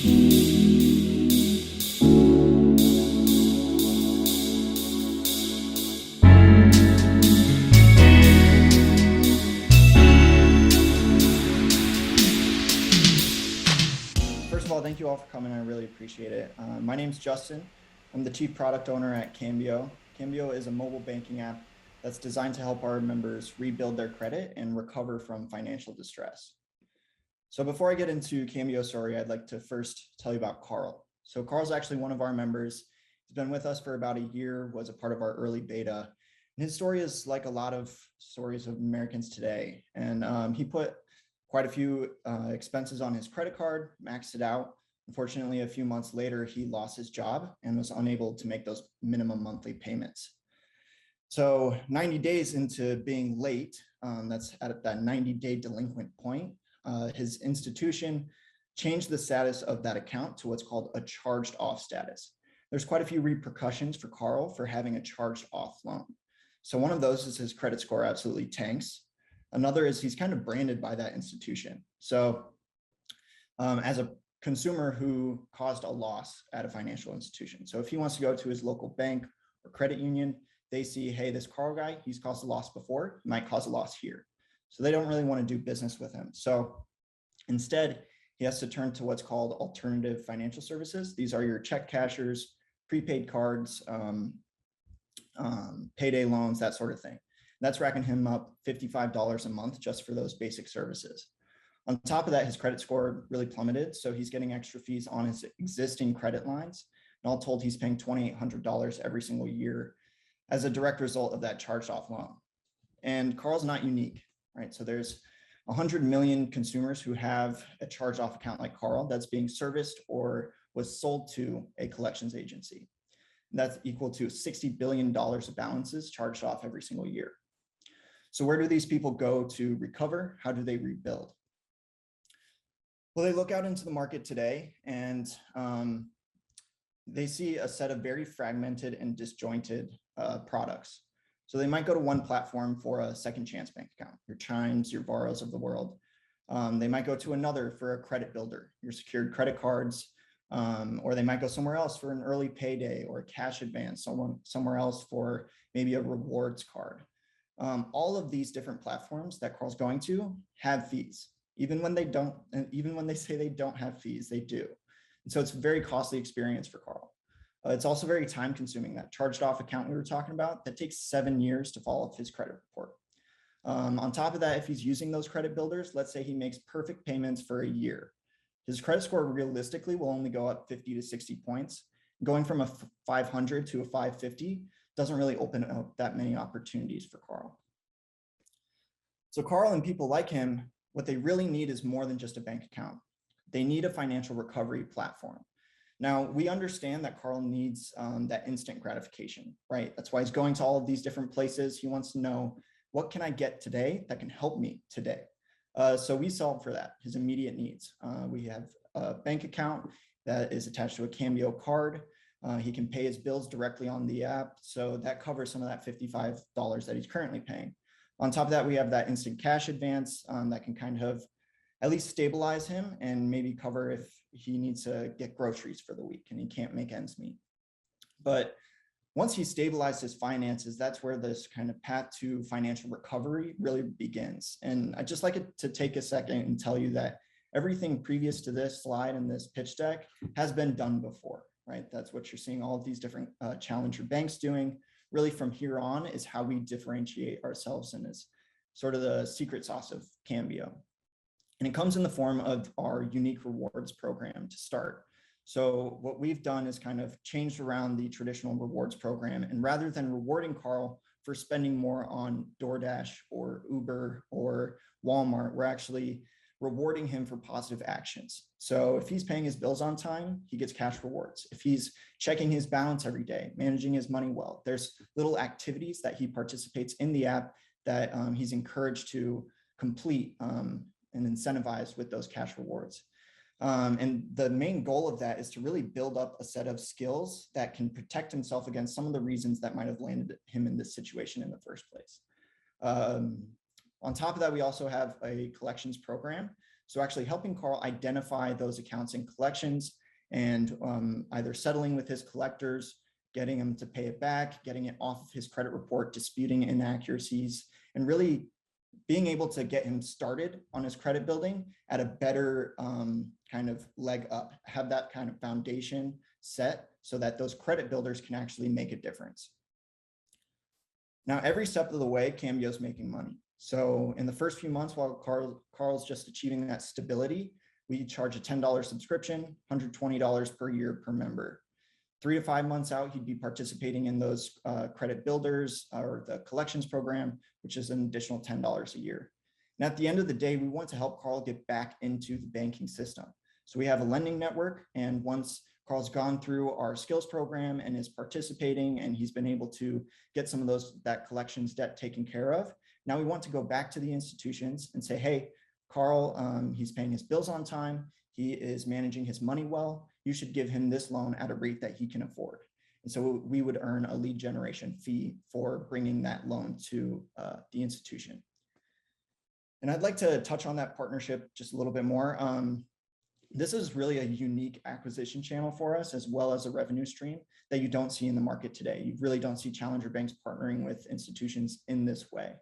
First of all, thank you all for coming. I really appreciate it. My name's Justin. I'm the Chief Product Owner at Cambio. Cambio is a mobile banking app that's designed to help our members rebuild their credit and recover from financial distress. So before I get into Cambio's story, I'd like to first tell you about Carl. So Carl's actually one of our members. He's been with us for about a year, was a part of our early beta. And his story is like a lot of stories of Americans today. And he put quite a few expenses on his credit card, maxed it out. Unfortunately, a few months later, he lost his job and was unable to make those minimum monthly payments. So 90 days into being late, that's at that 90-day delinquent point, his institution changed the status of that account to what's called a charged off status. There's quite a few repercussions for Carl for having a charged off loan. So one of those is his credit score absolutely tanks. Another is he's kind of branded by that institution. So as a consumer who caused a loss at a financial institution. So if he wants to go to his local bank or credit union, they see, hey, this Carl guy, he's caused a loss before, he might cause a loss here. So they don't really want to do business with him. So instead, he has to turn to what's called alternative financial services. These are your check cashers, prepaid cards, payday loans, that sort of thing. That's racking him up $55 a month just for those basic services. On top of that, his credit score really plummeted. So he's getting extra fees on his existing credit lines. And all told, he's paying $2,800 every single year as a direct result of that charged off loan. And Carl's not unique, right? So there's 100 million consumers who have a charged off account like Carl that's being serviced or was sold to a collections agency. And that's equal to $60 billion of balances charged off every single year. So where do these people go to recover? How do they rebuild? Well, they look out into the market today and they see a set of very fragmented and disjointed products. So they might go to one platform for a second chance bank account, your Chimes, your Varos of the world. They might go to another for a credit builder, your secured credit cards, or they might go somewhere else for an early payday or a cash advance, somewhere else for maybe a rewards card. All of these different platforms that Carl's going to have fees. Even when they don't, and even when they say they don't have fees, they do. And so it's a very costly experience for Carl. It's also very time consuming. That charged off account we were talking about, that takes 7 years to follow up his credit report. On top of that, if he's using those credit builders, let's say he makes perfect payments for a year. His credit score realistically will only go up 50 to 60 points. Going from a 500 to a 550 doesn't really open up that many opportunities for Carl. So Carl and people like him, what they really need is more than just a bank account. They need a financial recovery platform. Now, we understand that Carl needs that instant gratification, right? That's why he's going to all of these different places. He wants to know, what can I get today that can help me today? So we solve for that, his immediate needs. We have a bank account that is attached to a Cambio card. He can pay his bills directly on the app. So that covers some of that $55 that he's currently paying. On top of that, we have that instant cash advance that can kind of at least stabilize him and maybe cover if he needs to get groceries for the week and he can't make ends meet. But once he stabilized his finances, that's where this kind of path to financial recovery really begins. And I'd just like to take a second and tell you that everything previous to this slide and this pitch deck has been done before, right? That's what you're seeing all of these different challenger banks doing. Really from here on is how we differentiate ourselves and is sort of the secret sauce of Cambio. And it comes in the form of our unique rewards program to start. So what we've done is kind of changed around the traditional rewards program. And rather than rewarding Carl for spending more on DoorDash or Uber or Walmart, we're actually rewarding him for positive actions. So if he's paying his bills on time, he gets cash rewards. If he's checking his balance every day, managing his money well, there's little activities that he participates in the app that he's encouraged to complete and incentivize with those cash rewards. And the main goal of that is to really build up a set of skills that can protect himself against some of the reasons that might have landed him in this situation in the first place. On top of that, we also have a collections program. So actually helping Carl identify those accounts in collections and either settling with his collectors, getting him to pay it back, getting it off of his credit report, disputing inaccuracies, and really being able to get him started on his credit building at a better kind of leg up, have that kind of foundation set so that those credit builders can actually make a difference. Now, every step of the way, Cambio's making money. So in the first few months, while Carl's just achieving that stability, we charge a $10 subscription, $120 per year per member. 3 to 5 months out, he'd be participating in those credit builders or the collections program, which is an additional $10 a year. And at the end of the day, we want to help Carl get back into the banking system. So we have a lending network, and once Carl's gone through our skills program and is participating, and he's been able to get some of that collections debt taken care of, now we want to go back to the institutions and say, hey, Carl, he's paying his bills on time, he is managing his money well, you should give him this loan at a rate that he can afford. And so we would earn a lead generation fee for bringing that loan to the institution. And I'd like to touch on that partnership just a little bit more. This is really a unique acquisition channel for us, as well as a revenue stream that you don't see in the market today. You really don't see challenger banks partnering with institutions in this way.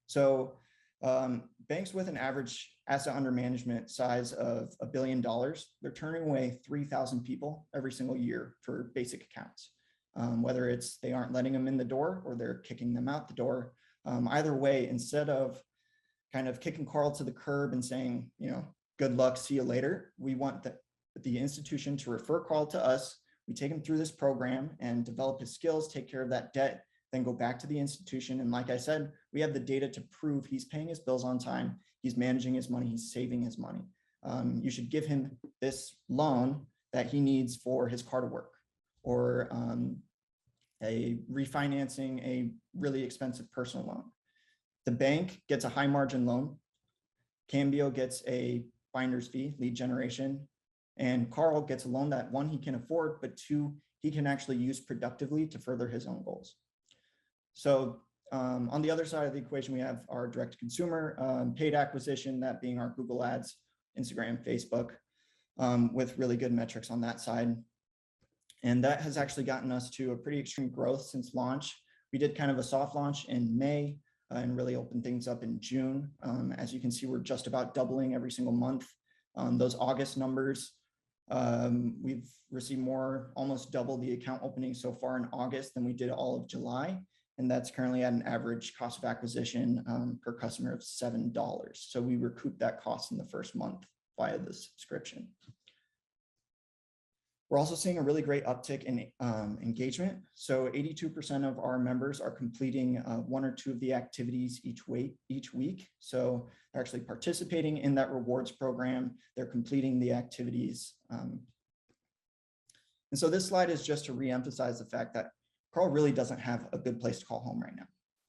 So banks with an average asset under management size of $1 billion, they're turning away 3,000 people every single year for basic accounts. Whether it's they aren't letting them in the door or they're kicking them out the door. Either way, instead of kind of kicking Carl to the curb and saying, good luck, see you later, we want the institution to refer Carl to us. We take him through this program and develop his skills, take care of that debt, then go back to the institution. And like I said, we have the data to prove he's paying his bills on time, he's managing his money, he's saving his money. You should give him this loan that he needs for his car to work, or a refinancing a really expensive personal loan. The bank gets a high margin loan. Cambio gets a finder's fee, lead generation, and Carl gets a loan that, one, he can afford, but two, he can actually use productively to further his own goals. So on the other side of the equation, we have our direct consumer paid acquisition, that being our Google ads, Instagram, Facebook, with really good metrics on that side. And that has actually gotten us to a pretty extreme growth since launch. We did kind of a soft launch in May and really opened things up in June. As you can see, we're just about doubling every single month. Those August numbers, we've received almost double the account openings so far in August than we did all of July. And that's currently at an average cost of acquisition per customer of $7. So we recoup that cost in the first month via the subscription. We're also seeing a really great uptick in engagement. So 82% of our members are completing 1 or 2 of the activities each week. So they're actually participating in that rewards program. They're completing the activities. And so this slide is just to reemphasize the fact that Carl really doesn't have a good place to call home right now.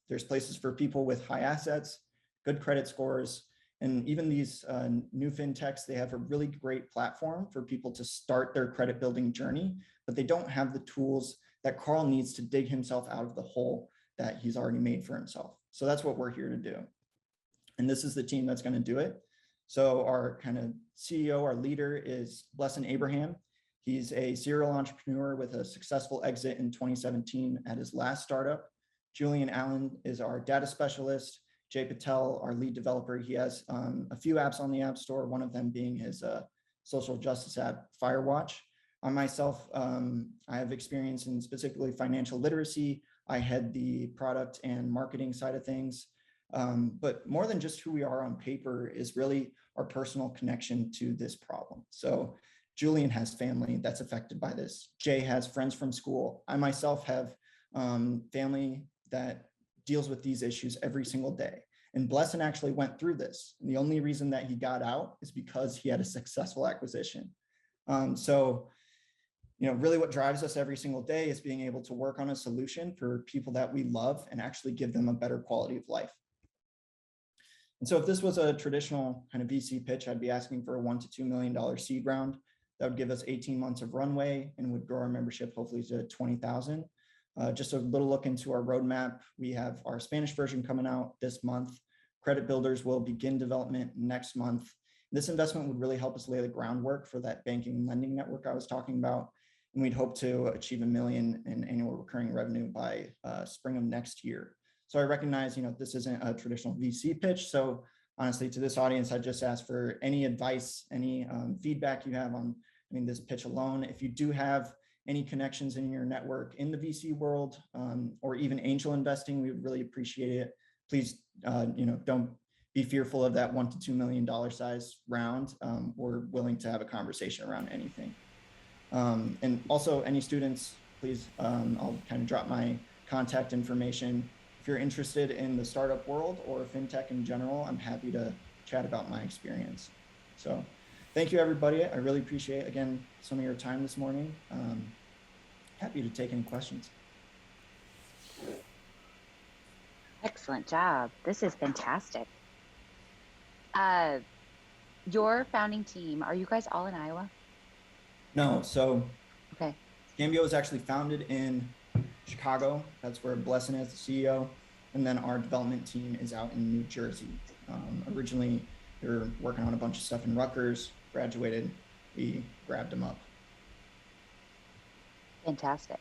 There's places for people with high assets, good credit scores, and even these new fintechs, they have a really great platform for people to start their credit building journey, but they don't have the tools that Carl needs to dig himself out of the hole that he's already made for himself. So that's what we're here to do. And this is the team that's going to do it. So our kind of CEO, our leader, is Blesson Abraham. He's a serial entrepreneur with a successful exit in 2017 at his last startup. Julian Allen is our data specialist. Jay Patel, our lead developer, he has a few apps on the App Store, one of them being his social justice app, Firewatch. I myself, I have experience in specifically financial literacy. I head the product and marketing side of things. But more than just who we are on paper is really our personal connection to this problem. So Julian has family that's affected by this. Jay has friends from school. I myself have family that deals with these issues every single day. And Blesson actually went through this. And the only reason that he got out is because he had a successful acquisition. So, really what drives us every single day is being able to work on a solution for people that we love and actually give them a better quality of life. And so if this was a traditional kind of VC pitch, I'd be asking for a $1 to $2 million seed round. That would give us 18 months of runway and would grow our membership hopefully to 20,000. Just a little look into our roadmap. We have our Spanish version coming out this month. Credit builders will begin development next month. This investment would really help us lay the groundwork for that banking and lending network I was talking about. And we'd hope to achieve $1 million in annual recurring revenue by spring of next year. So I recognize, this isn't a traditional VC pitch. So honestly, to this audience, I just ask for any advice, any feedback you have on, this pitch alone. If you do have any connections in your network in the VC world, or even angel investing, we would really appreciate it. Please, don't be fearful of that $1 to $2 million size round. We're willing to have a conversation around anything. And also any students, please, I'll kind of drop my contact information. If you're interested in the startup world or fintech in general, I'm happy to chat about my experience. So thank you, everybody. I really appreciate, again, some of your time this morning. Happy to take any questions. Excellent job. This is fantastic. Your founding team, are you guys all in Iowa? No, so okay. Cambio was actually founded in Chicago. That's where Blessin is the CEO. And then our development team is out in New Jersey. Originally, they were working on a bunch of stuff in Rutgers, graduated, we grabbed them up. Fantastic.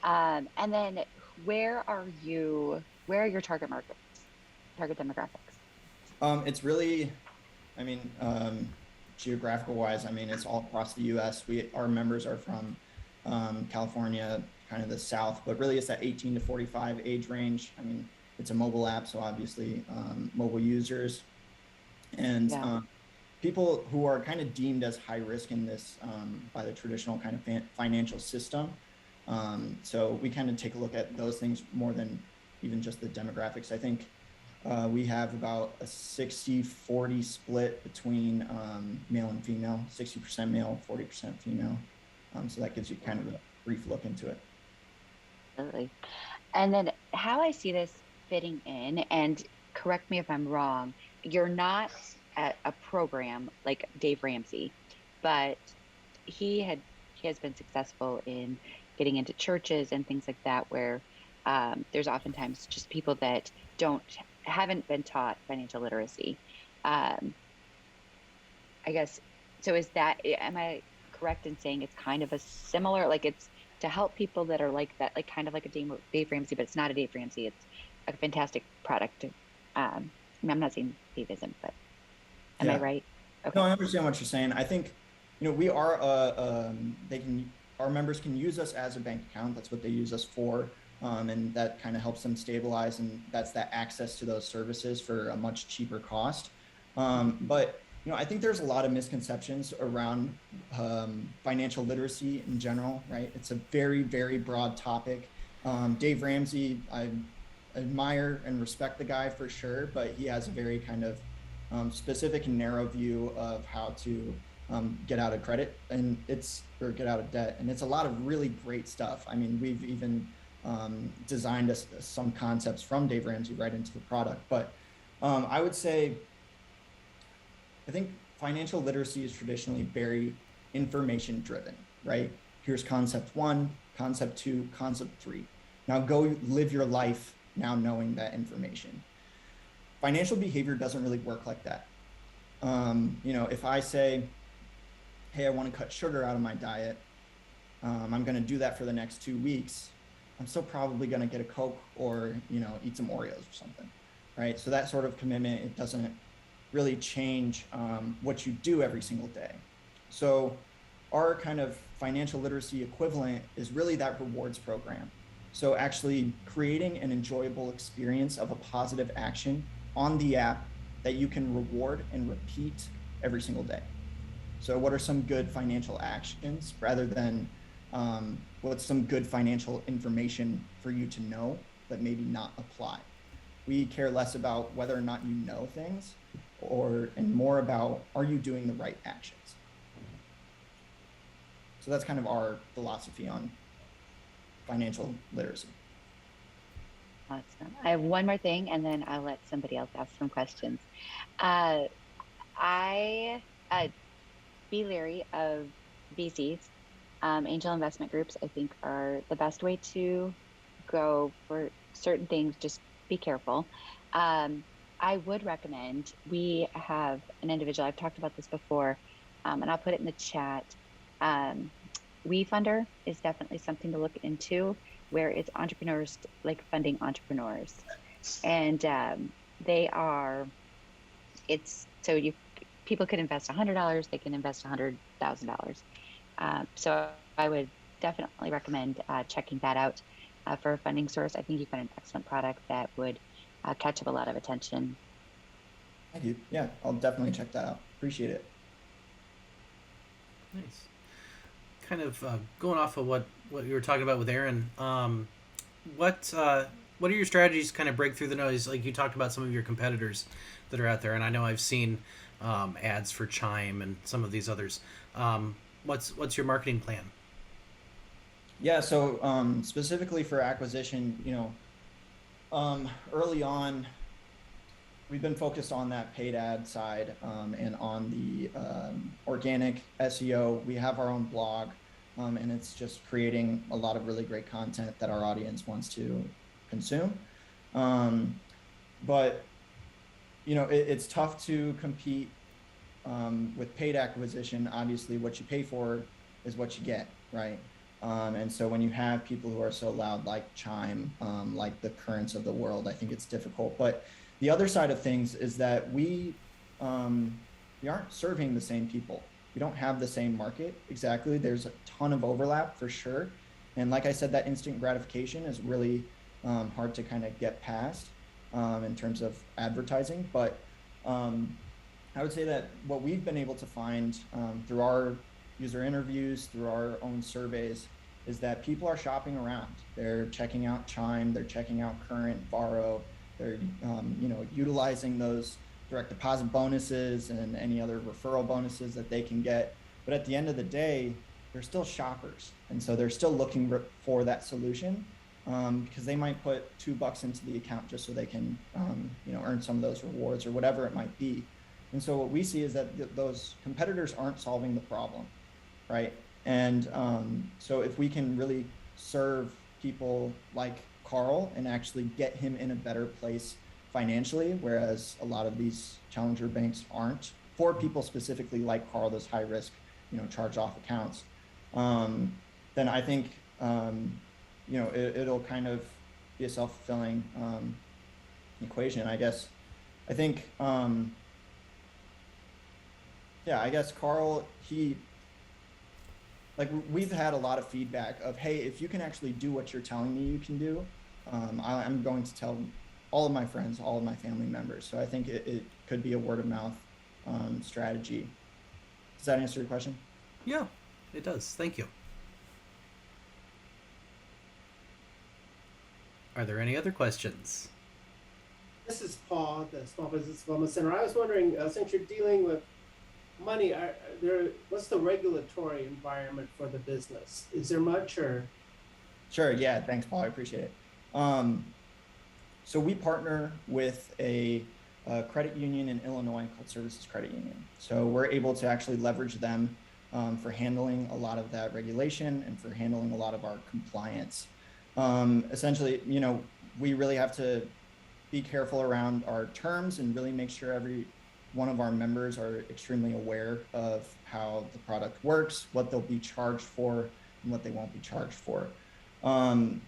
And then where are your target markets, target demographics? It's really, geographical wise, it's all across the US. Our members are from California, kind of the South, but really it's that 18 to 45 age range. It's a mobile app, so obviously mobile users and people who are kind of deemed as high risk in this by the traditional kind of financial system. So we kind of take a look at those things more than even just the demographics. I think we have about a 60-40 split between male and female, 60% male, 40% female. So that gives you kind of a brief look into it. Absolutely. And then how I see this fitting in, and correct me if I'm wrong, you're not at a program like Dave Ramsey, but he has been successful in getting into churches and things like that, where there's oftentimes just people that haven't been taught financial literacy. I guess, so am I correct in saying it's kind of a similar, like it's to help people that are like that, like kind of like a Dave Ramsey, but it's not a Dave Ramsey. It's a fantastic product. I'm not saying Dave isn't, but am I right? Okay. No, I understand what you're saying. I think, we are, our members can use us as a bank account. That's what they use us for. And that kind of helps them stabilize, and that's that access to those services for a much cheaper cost. But I think there's a lot of misconceptions around financial literacy in general, right? It's a very, very broad topic. Dave Ramsey, I admire and respect the guy for sure, but he has a very kind of specific and narrow view of how to get out of credit or get out of debt. And it's a lot of really great stuff. We've even designed some concepts from Dave Ramsey right into the product. But I would say, I think financial literacy is traditionally very information driven, right? Here's concept 1, concept 2, concept 3. Now go live your life now knowing that information. Financial behavior doesn't really work like that. If I say, hey, I want to cut sugar out of my diet, I'm going to do that for the next 2 weeks, I'm still probably going to get a Coke or, eat some Oreos or something, right? So that sort of commitment, it doesn't really change what you do every single day. So our kind of financial literacy equivalent is really that rewards program. So actually creating an enjoyable experience of a positive action on the app that you can reward and repeat every single day. So what are some good financial actions rather than what's some good financial information for you to know, but maybe not apply? We care less about whether or not you know things and more about, are you doing the right actions? So that's kind of our philosophy on financial literacy. Awesome. I have one more thing, and then I'll let somebody else ask some questions. Be leery of VCs. Angel investment groups, I think, are the best way to go for certain things. Just be careful. I I would recommend, we have an individual, I've talked about this before, and I'll put it in the chat. Um, WeFunder is definitely something to look into, where it's entrepreneurs like funding entrepreneurs. And they are, it's so you people can invest $100, they can invest $100,000. So I would definitely recommend checking that out for a funding source. I think you've got an excellent product that would catch up a lot of attention. Thank you. Yeah, I'll definitely check that out. Appreciate it. Nice. Kind of going off of what you were talking about with Aaron. What what are your strategies to kind of break through the noise? Like you talked about some of your competitors that are out there, and I know I've seen ads for Chime and some of these others. What's your marketing plan? Yeah, so specifically for acquisition, early on, we've been focused on that paid ad side and on the organic SEO. We have our own blog, and it's just creating a lot of really great content that our audience wants to consume. But it's tough to compete with paid acquisition. Obviously, what you pay for is what you get, right? And so when you have people who are so loud, like Chime, like the Currents of the world, I think it's difficult. But the other side of things is that we aren't serving the same people. We don't have the same market exactly. There's a ton of overlap for sure. And like I said, that instant gratification is really hard to kind of get past in terms of advertising. But I would say that what we've been able to find through our user interviews, through our own surveys, is that people are shopping around. They're checking out Chime, they're checking out Current, Borrow, they're utilizing those direct deposit bonuses and any other referral bonuses that they can get. But at the end of the day, they're still shoppers, and so they're still looking for that solution because they might put $2 into the account just so they can earn some of those rewards or whatever it might be. And so what we see is that those competitors aren't solving the problem, right? And so if we can really serve people like Carl and actually get him in a better place financially, whereas a lot of these challenger banks aren't, for people specifically like Carl, those high risk, charge-off accounts, then I think it'll kind of be a self-fulfilling equation, I guess. I think I guess Carl, we've had a lot of feedback of, hey, if you can actually do what you're telling me you can do, I'm going to tell all of my friends, all of my family members. So I think it could be a word of mouth strategy. Does that answer your question? Yeah, it does. Thank you. Are there any other questions? This is Paul, the Small Business Development Center. I was wondering, since you're dealing with money, what's the regulatory environment for the business? Is there much or? Sure. Yeah. Thanks, Paul. I appreciate it. So we partner with a credit union in Illinois called Services Credit Union. So we're able to actually leverage them for handling a lot of that regulation and for handling a lot of our compliance. Essentially, we really have to be careful around our terms and really make sure every one of our members are extremely aware of how the product works, what they'll be charged for, and what they won't be charged for.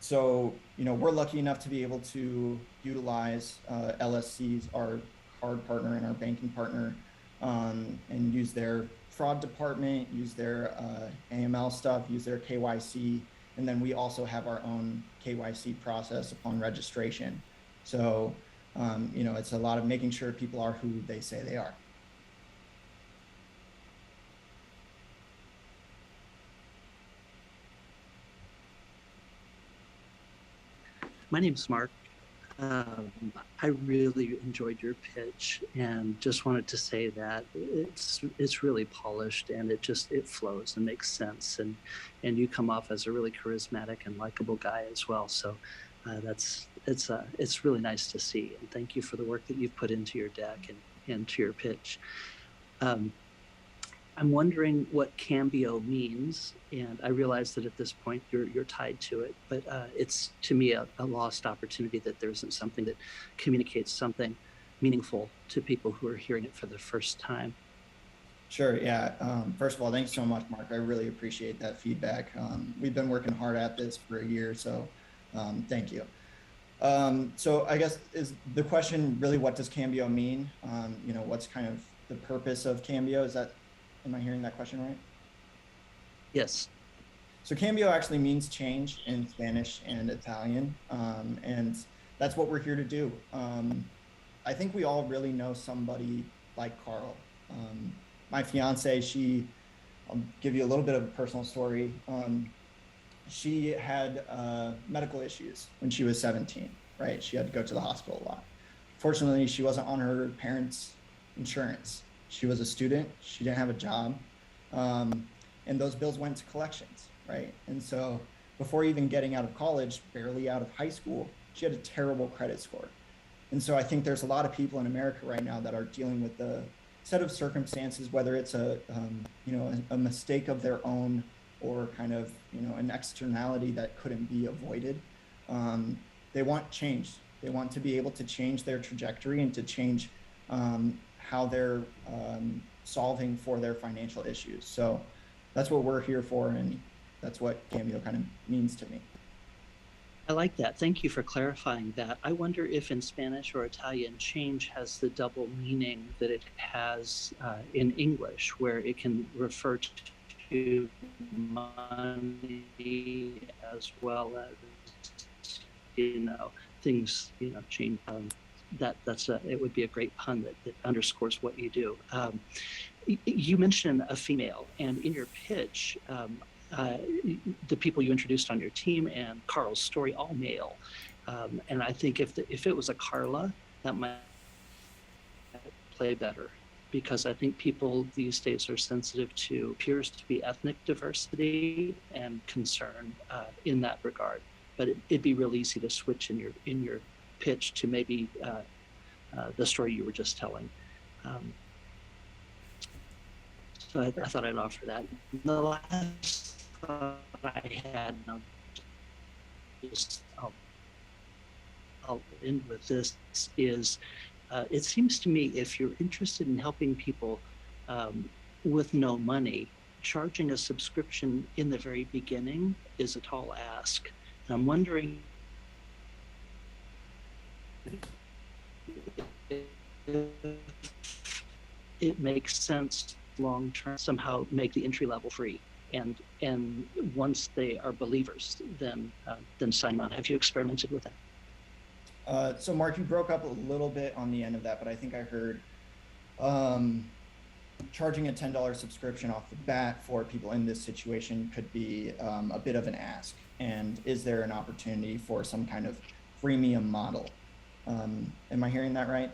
So, we're lucky enough to be able to utilize LSCs, our card partner and our banking partner, and use their fraud department, use their AML stuff, use their KYC. And then we also have our own KYC process upon registration. So, it's a lot of making sure people are who they say they are. My name's Mark. I really enjoyed your pitch and just wanted to say that it's really polished and it flows and makes sense, and you come off as a really charismatic and likable guy as well. So it's really nice to see, and thank you for the work that you've put into your deck and to your pitch. I'm wondering what Cambio means, and I realize that at this point you're tied to it, but it's to me a lost opportunity that there isn't something that communicates something meaningful to people who are hearing it for the first time. Sure. Yeah. First of all, thanks so much, Mark. I really appreciate that feedback. We've been working hard at this for a year, so thank you. So I guess is the question really, what does Cambio mean? What's kind of the purpose of Cambio? Am I hearing that question right? Yes. So Cambio actually means change in Spanish and Italian, and that's what we're here to do. I think we all really know somebody like Carl. My fiance, I'll give you a little bit of a personal story. She had medical issues when she was 17, right? She had to go to the hospital a lot. Fortunately, she wasn't on her parents' insurance. She was a student, she didn't have a job, and those bills went to collections, right? And so before even getting out of college, barely out of high school, she had a terrible credit score. And so I think there's a lot of people in America right now that are dealing with the set of circumstances, whether it's a mistake of their own or kind of an externality that couldn't be avoided. They want change. They want to be able to change their trajectory and to change how they're solving for their financial issues. So that's what we're here for, and that's what Cambio kind of means to me. I like that. Thank you for clarifying that. I wonder if in Spanish or Italian, change has the double meaning that it has in English, where it can refer to money as well as, things, change. It would be a great pun that underscores what you do. You mentioned a female, and in your pitch, the people you introduced on your team and Carl's story, all male. And I think if it was a Carla, that might play better, because I think people these days are sensitive to appears to be ethnic diversity and concern in that regard. But it'd be real easy to switch in your pitch to maybe the story you were just telling. So I thought I'd offer that. The last thought I had, I'll end with this, is it seems to me if you're interested in helping people with no money, charging a subscription in the very beginning is a tall ask. And I'm wondering if it makes sense long term, somehow make the entry level free, and once they are believers, then sign on. Have you experimented with that? So Mark, you broke up a little bit on the end of that, but I think I heard charging a $10 subscription off the bat for people in this situation could be a bit of an ask. And is there an opportunity for some kind of freemium model? Am I hearing that right?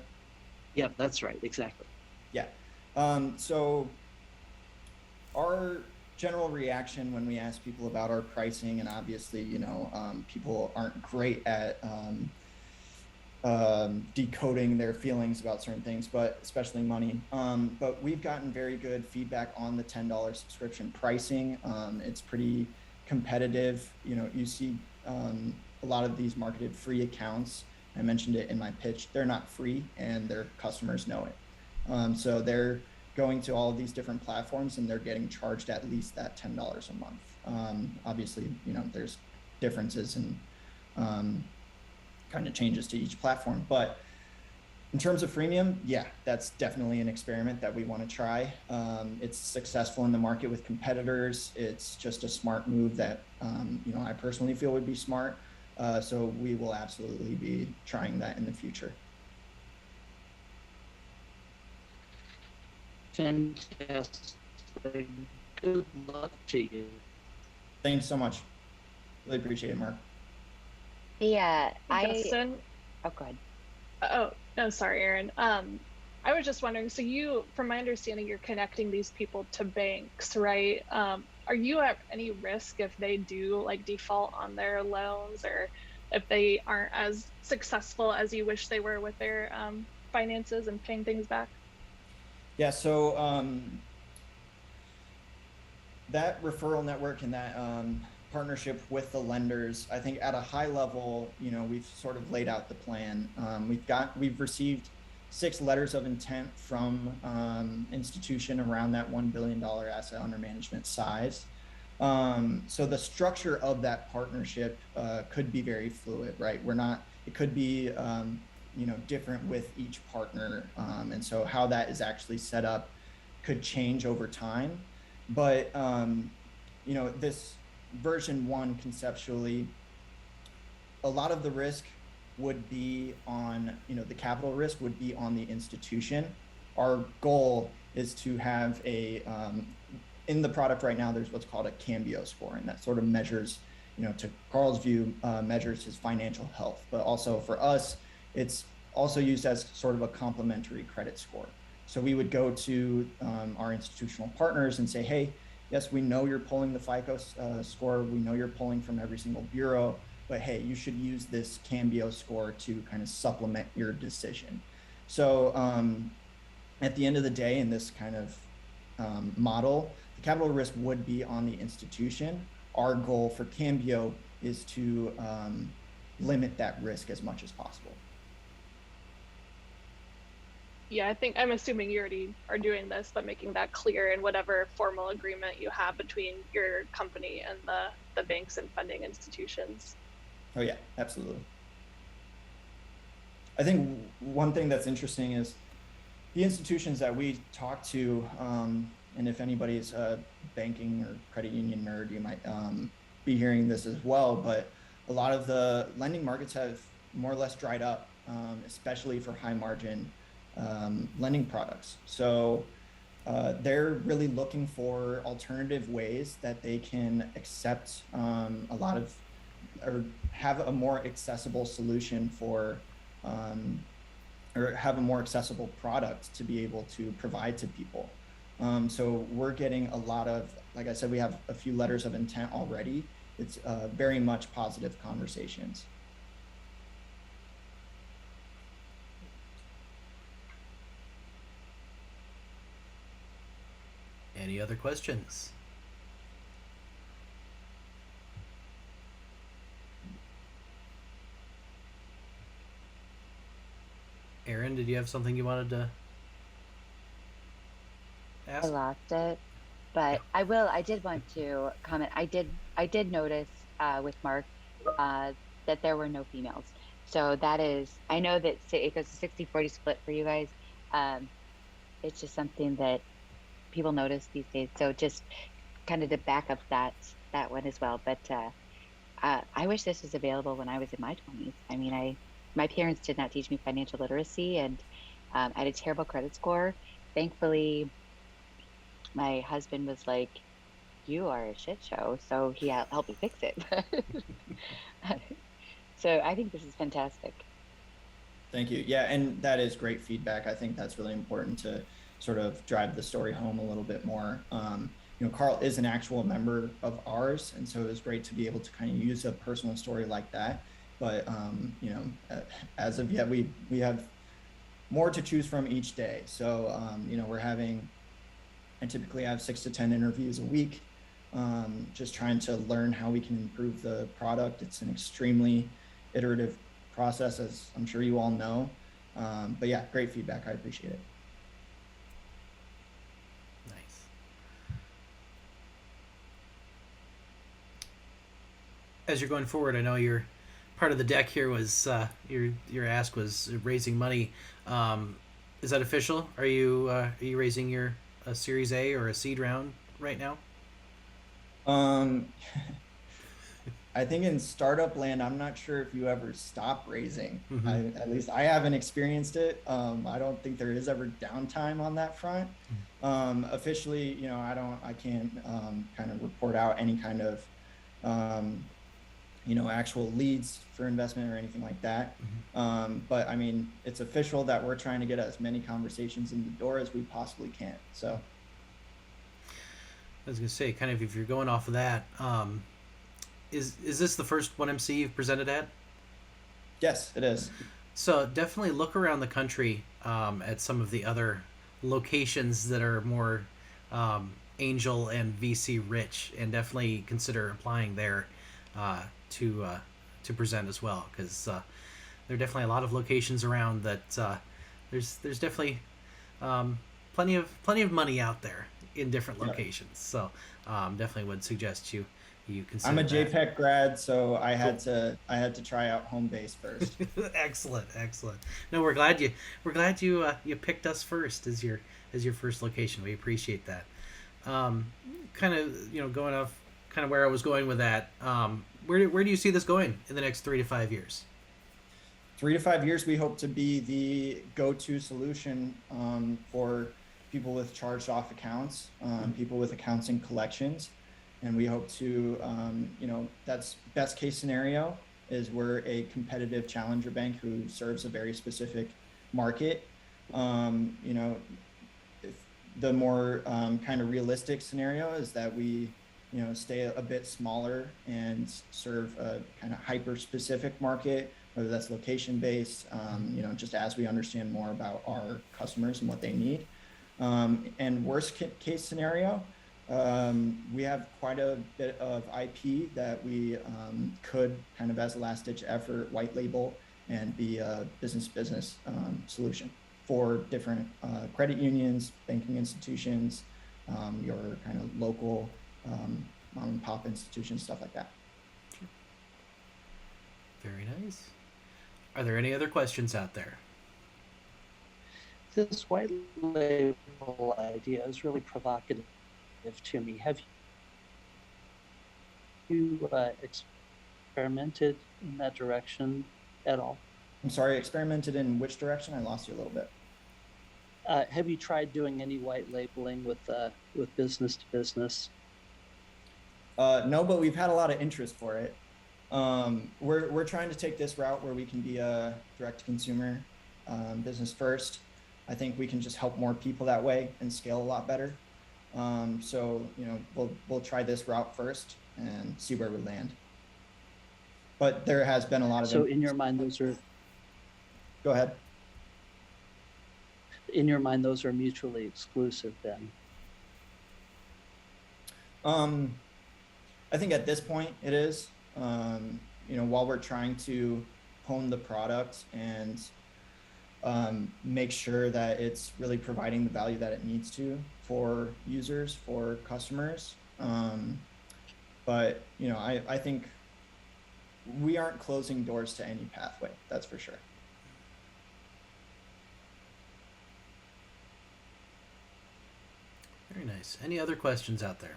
Yeah, that's right. Exactly. Yeah. So our general reaction when we ask people about our pricing, and obviously, people aren't great at decoding their feelings about certain things, but especially money. But we've gotten very good feedback on the $10 subscription pricing. It's pretty competitive. You see a lot of these marketed free accounts. I mentioned it in my pitch. They're not free, and their customers know it. So they're going to all of these different platforms, and they're getting charged at least that $10 a month. Obviously, there's differences and kind of changes to each platform. But in terms of freemium, yeah, that's definitely an experiment that we want to try. It's successful in the market with competitors. It's just a smart move that I personally feel would be smart. So we will absolutely be trying that in the future. Fantastic. Good luck to you. Thanks so much. Really appreciate it, Mark. Yeah, Justin. Oh, go ahead. Oh, no, sorry, Aaron. I was just wondering, so from my understanding, you're connecting these people to banks, right? Are you at any risk if they do default on their loans, or if they aren't as successful as you wish they were with their finances and paying things back? Yeah, so that referral network and that partnership with the lenders, I think at a high level, we've sort of laid out the plan. We've received 6 letters of intent from institution around that $1 billion asset under management size. So the structure of that partnership could be very fluid, right? It could be, different with each partner. And so how that is actually set up could change over time. But, this version 1 conceptually, a lot of the risk would be on, the capital risk would be on the institution. Our goal is to have in the product right now, there's what's called a Cambio score, and that sort of measures, to Carl's view, measures his financial health. But also for us, it's also used as sort of a complementary credit score. So we would go to our institutional partners and say, hey, yes, we know you're pulling the FICO score. We know you're pulling from every single bureau, but hey, you should use this Cambio score to kind of supplement your decision. So at the end of the day, in this kind of model, the capital risk would be on the institution. Our goal for Cambio is to limit that risk as much as possible. Yeah, I'm assuming you already are doing this, but making that clear in whatever formal agreement you have between your company and the banks and funding institutions. Oh yeah, absolutely. I think one thing that's interesting is the institutions that we talk to, and if anybody's a banking or credit union nerd, you might be hearing this as well, but a lot of the lending markets have more or less dried up, especially for high margin lending products. So they're really looking for alternative ways that they can accept a lot of, or have a more accessible solution for, or have a more accessible product to be able to provide to people. So we're getting a lot of, like I said, we have a few letters of intent already. It's very much positive conversations. Any other questions? Aaron, did you have something you wanted to ask? I lost it, but I did want to comment. I did notice with Mark that there were no females. So that is, I know that it goes to 60-40 split for you guys. It's just something that people notice these days. So just kind of to back up that one as well. But I wish this was available when I was in my 20s. I mean, my parents did not teach me financial literacy, and I had a terrible credit score. Thankfully, my husband was like, you are a shit show. So he helped me fix it. So I think this is fantastic. Thank you. Yeah, and that is great feedback. I think that's really important to sort of drive the story home a little bit more. Carl is an actual member of ours, and so it was great to be able to kind of use a personal story like that. But as of yet, we have more to choose from each day. So I typically have 6 to 10 interviews a week, just trying to learn how we can improve the product. It's an extremely iterative process, as I'm sure you all know. But yeah, great feedback. I appreciate it. Nice. As you're going forward, I know your part of the deck here was your ask was raising money. Is that official? Are you raising your Series A or a seed round right now? I think in startup land, I'm not sure if you ever stop raising. Mm-hmm. At least I haven't experienced it. I don't think there is ever downtime on that front. Officially, I can't kind of report out any kind of, actual leads for investment or anything like that. Mm-hmm. But I mean, it's official that we're trying to get as many conversations in the door as we possibly can. So I was gonna say, kind of, if you're going off of that, is this the first 1MC you've presented at? Yes, it is. So definitely look around the country at some of the other locations that are more angel and VC rich, and definitely consider applying there to present as well, because there are definitely a lot of locations around that there's definitely plenty of money out there in different locations. So definitely would suggest you consider. I'm a that. JPEG grad, so Cool. I had to try out home base first. Excellent. No, we're glad you picked us first as your first location. We appreciate that. Kind of going off kind of where I was going with that. Where do you see this going in the next 3 to 5 years? 3 to 5 years, we hope to be the go-to solution for people with charged off accounts, people with accounts and collections. And we hope to, that's best case scenario is we're a competitive challenger bank who serves a very specific market. If the more kind of realistic scenario is that we, stay a bit smaller and serve a kind of hyper specific market, whether that's location based, just as we understand more about our customers and what they need. And worst case scenario, we have quite a bit of IP that we could kind of as a last ditch effort white label and be a business solution for different credit unions, banking institutions, your kind of local mom and pop institutions, stuff like that. Very nice. Are there any other questions out there? This white label idea is really provocative to me. Have you experimented in that direction at all? I'm sorry, experimented in which direction? I lost you a little bit. Have you tried doing any white labeling with business to business? No, but we've had a lot of interest for it. We're trying to take this route where we can be a direct to consumer business first. I think we can just help more people that way and scale a lot better. So we'll try this route first and see where we land. But there has been a lot of. So in your mind, those are. Go ahead. In your mind, those are mutually exclusive then. I think at this point it is. While we're trying to hone the product and make sure that it's really providing the value that it needs to for users, for customers. But I think we aren't closing doors to any pathway, that's for sure. Very nice. Any other questions out there?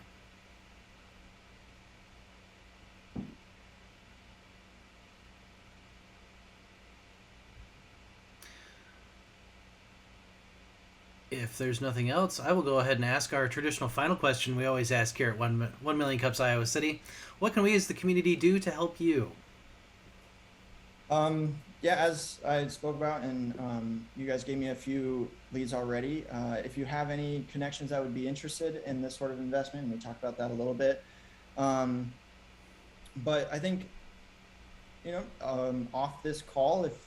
If there's nothing else, I will go ahead and ask our traditional final question we always ask here at 1 Million Cups Iowa City. What can we as the community do to help you? As I spoke about, and you guys gave me a few leads already. If you have any connections that would be interested in this sort of investment, and we talked about that a little bit. But I think, off this call, if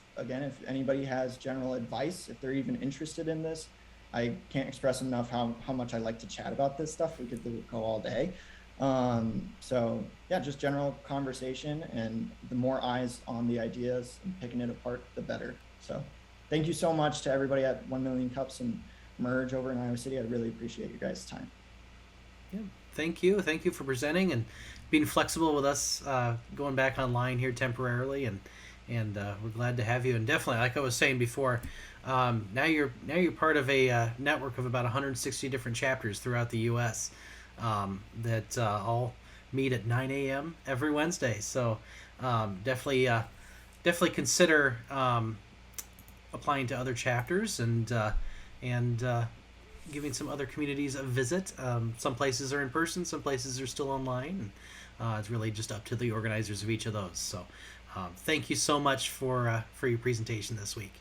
anybody has general advice, if they're even interested in this, I can't express enough how much I like to chat about this stuff. We could go all day. Just general conversation, and the more eyes on the ideas and picking it apart, the better. So thank you so much to everybody at 1 Million Cups and Merge over in Iowa City. I really appreciate you guys' time. Yeah, thank you for presenting and being flexible with us, going back online here temporarily, and we're glad to have you. And definitely, like I was saying before, now you're part of a network of about 160 different chapters throughout the U.S. That all meet at 9 a.m. every Wednesday. So definitely consider applying to other chapters and giving some other communities a visit. Some places are in person, some places are still online. And, it's really just up to the organizers of each of those. So thank you so much for your presentation this week.